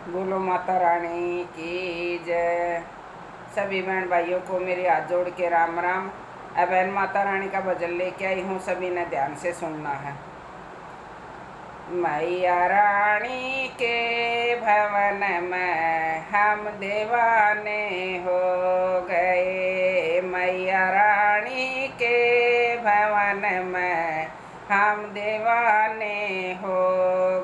बोलो माता रानी की जय। सभी बहन भाइयों को मेरे हाथ जोड़ के राम राम। अब बहन माता रानी का भजन लेके आई हूँ, सभी ने ध्यान से सुनना है। मैया रानी के भवन में हम दीवाने हो गए। मैया रानी के भवन में हम दीवाने हो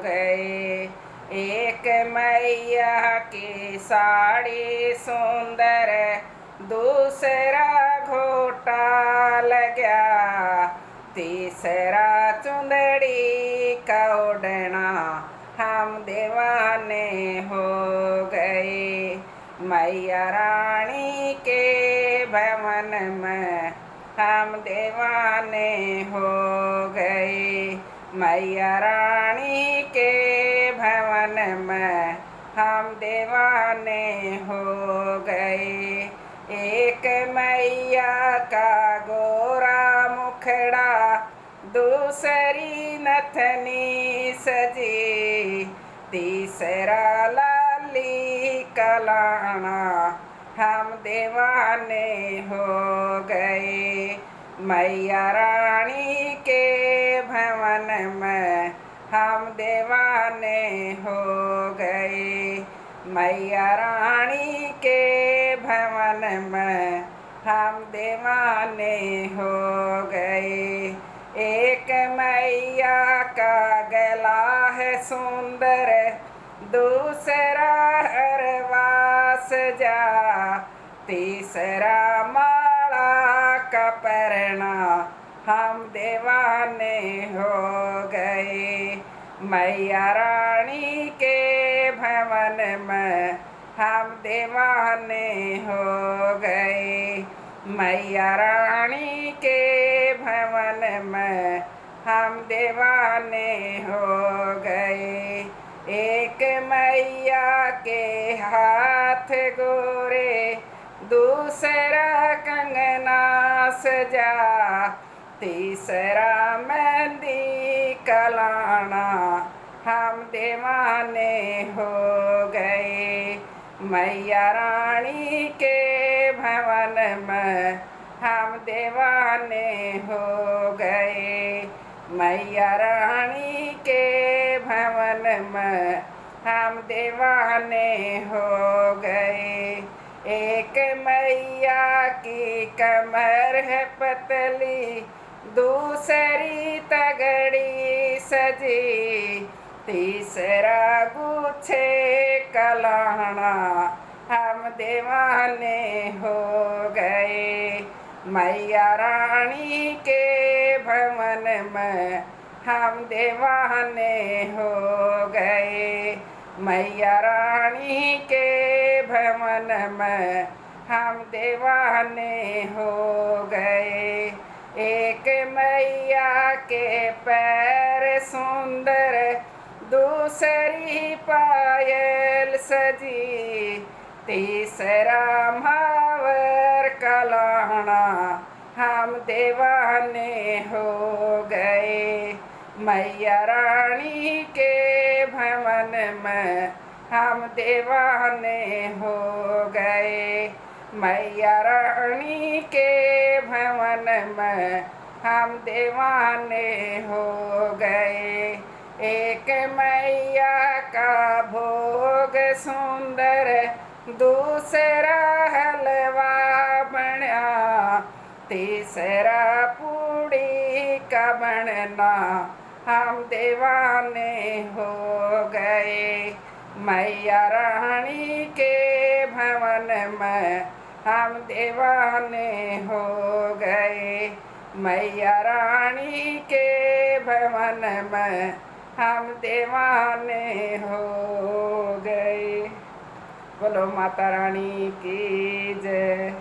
गए। एक मैया की साड़ी सुंदर, दूसरा घोटा लगा, तीसरा चुंदड़ी का ओढ़ना, हम दीवाने हो गए। मैया रानी के भवन में हम दीवाने हो गए। मैया रानी के भवन में हम दीवाने हो गए। एक मैया का गोरा मुखड़ा, दूसरी नथनी सजी, तीसरा लाली कलाना, हम दीवाने हो गए। मैया रानी के भवन में हम दीवाने हो गए। मैया रानी के भवन में हम दीवाने हो गए। एक मैया का गला है सुंदर, दूसरा अरवा सजा, तीसरा माला का पहरना, हम दीवाने हो गए। मैया रानी के भवन में हम दीवाने हो गए। मैया रानी के भवन में हम दीवाने हो गए। एक मैया के हाथ गोरे, दूसरा कंगना सजा, तीसरा मेहंदी कलाना, हम दीवाने हो गए। मैया रानी के भवन में हम दीवाने हो गए। मैया रानी के भवन में हम दीवाने हो गए। एक मैया की कमर है पतली, दूसरी तगड़ी सजी, तीसरा गुच्छे कलाना, हम दीवाने हो गए। मैया रानी के भवन में हम दीवाने हो गए। मैया रानी के भवन में हम दीवाने हो गए। एक मैया के पैर सुंदर, दूसरी पायल सजी, तीसरा महावर कलाना, हम दीवाने हो गए। मैया रानी के भवन में हम दीवाने हो गए। मैया रानी के भवन में हम दीवाने हो गए। एक मैया का भोग सुंदर, दूसरा हलवा बना, तीसरा पूड़ी का बनना, हम दीवाने हो गए। मैया रानी के भवन में हम दीवाने हो गए। मैया रानी के भवन में हम दीवाने हो गए। बोलो माता रानी की जय।